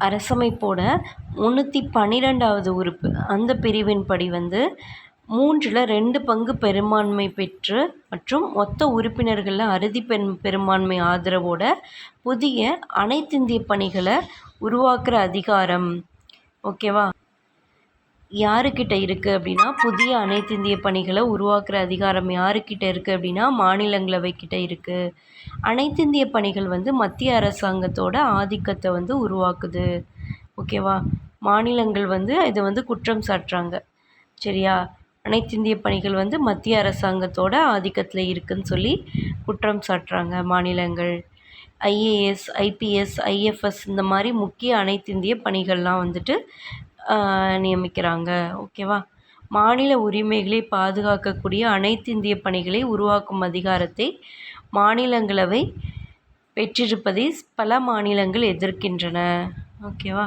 அரசமைப்போட 312வது உறுப்பு அந்த பிரிவின்படி வந்து 2 பங்கு பெரும்பான்மை பெற்று மற்றும் மொத்த உறுப்பினர்களில் அறுதி பெரும்பான்மை ஆதரவோட புதிய அனைத்திந்திய பணிகளை உருவாக்குற அதிகாரம். ஓகேவா? யாருக்கிட்ட இருக்குது அப்படின்னா, புதிய அனைத்திந்திய பணிகளை உருவாக்குற அதிகாரம் யாருக்கிட்ட இருக்குது அப்படின்னா மாநிலங்களவை கிட்ட இருக்குது. அனைத்திந்திய பணிகள் வந்து மத்திய அரசாங்கத்தோட ஆதிக்கத்தை வந்து உருவாக்குது. ஓகேவா? மாநிலங்கள் வந்து இதை வந்து குற்றம் சாட்டுறாங்க. சரியா? அனைத்திந்திய பணிகள் வந்து மத்திய அரசாங்கத்தோட ஆதிக்கத்தில் இருக்குதுன்னு சொல்லி குற்றம் சாட்டுறாங்க மாநிலங்கள். ஐஏஎஸ், ஐபிஎஸ், ஐஎஃப்எஸ் இந்த மாதிரி முக்கிய அனைத்திந்திய பணிகள்லாம் வந்துட்டு நியமிக்கிறாங்க. ஓகேவா? மாநில உரிமைகளை பாதுகாக்கக்கூடிய அனைத்திந்திய பணிகளை உருவாக்கும் அதிகாரத்தை மாநிலங்களவை பெற்றிருப்பதை பல மாநிலங்கள் எதிர்க்கின்றன. ஓகேவா?